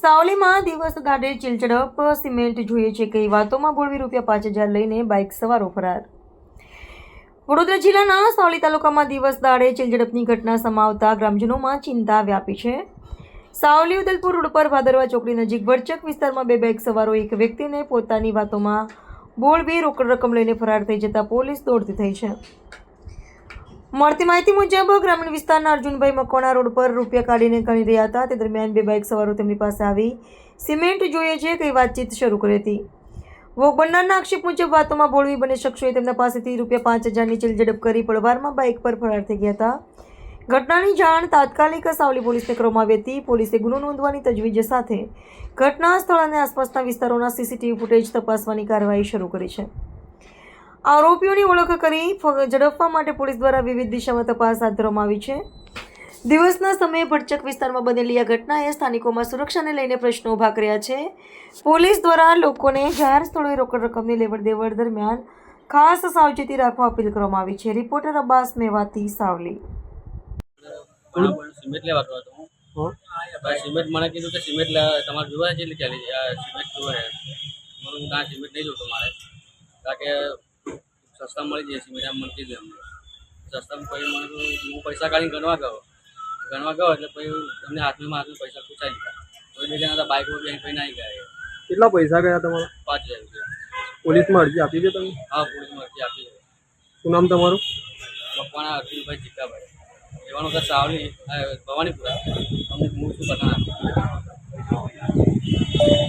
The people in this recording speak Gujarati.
સાવલીમાં દિવસ દાડે ચીલઝડપ, સિમેન્ટ જોઈએ છે કઈ વાતોમાં બોળવી ₹5,000 લઈને બાઇક સવારો ફરાર। વડોદરા જિલ્લાના સાવલી તાલુકામાં દિવસ દાડે ચીલઝડપની ઘટના સમાવતા ગ્રામજનોમાં ચિંતા વ્યાપી છે। સાવલી ઉદલપુર રોડ પર ભાદરવા ચોકડી નજીક વરચક વિસ્તારમાં બે બાઇક સવારો એક વ્યક્તિને પોતાની વાતોમાં બોળવી રોકડ રકમ લઈને ફરાર થઈ જતા પોલીસ દોડતી થઈ છે। મળતી માહિતી મુજબ ગ્રામીણ વિસ્તારના અર્જુનભાઈ મકવાણા રોડ પર રૂપિયા કાઢીને ગણી રહ્યા હતા। તે દરમિયાન બે બાઇક સવારો તેમની પાસે આવી સિમેન્ટ જોઈએ છે કઈ વાતચીત શરૂ કરી હતી। ભોગ બનનારના આક્ષેપ મુજબ વાતોમાં બોળવી બંને શખ્સોએ તેમના પાસેથી ₹5,000ની ચીલઝડપ કરી પળવારમાં બાઇક પર ફરાર થઈ ગયા હતા। ઘટનાની જાણ તાત્કાલિક સાવલી પોલીસને કરવામાં આવી હતી। પોલીસે ગુનો નોંધવાની તજવીજ સાથે ઘટના સ્થળ અને આસપાસના વિસ્તારોના સીસીટીવી ફૂટેજ તપાસવાની કાર્યવાહી શરૂ કરી છે। આરોપીઓની ઓળખ કરી ઝડપવા માટે પોલીસ દ્વારા વિવિધ દિશામાં તપાસ હાથ ધરવામાં આવી છે। દિવસના સમયે ભરચક વિસ્તારમાં બનેલી આ ઘટનાએ સ્થાનિકોમાં સુરક્ષાને લઈને પ્રશ્નો ઊભા કર્યા છે। પોલીસ દ્વારા લોકોને જાહેર સ્થળોએ રોકડ રકમની લેવડ દેવડ દરમિયાન ખાસ સાવચેતી રાખવા અપીલ કરવામાં આવી છે। રિપોર્ટર અબ્બાસ મેવાતી, સાવલી। સિમેન્ટ લેવા ગયો હતો હું સિમેન્ટ મને કીધું કે સિમેન્ટ તમારે જોવા છે એટલે ચાલી સિમેન્ટ જોવે હું ત્યાં સિમેન્ટ નહીં જોતો મારે કારણ કે સસ્તા મળી જાય સિમેન્ટ આમ મળતી જાય અમને સસ્તામાં પછી મને હું પૈસા કાઢીને ગણવા ગયો એટલે પછી એમને હાથમાં પૈસા પૂછાઈ ગયા કોઈ બે જણા બાઇક પર બેન પછી આવી ગયા। કેટલા પૈસા ગયા તમારા? ₹5,000। પોલીસમાં અરજી આપી છે તમે? હા, પોલીસમાં અરજી આપી છે। શું નામ તમારું? મકવાણા અર્જુનભાઈ જીકાભાઈ, રહેવાનું તો સાવલી ભવાનીપુરા, અમુક મૂળ શું પટણા।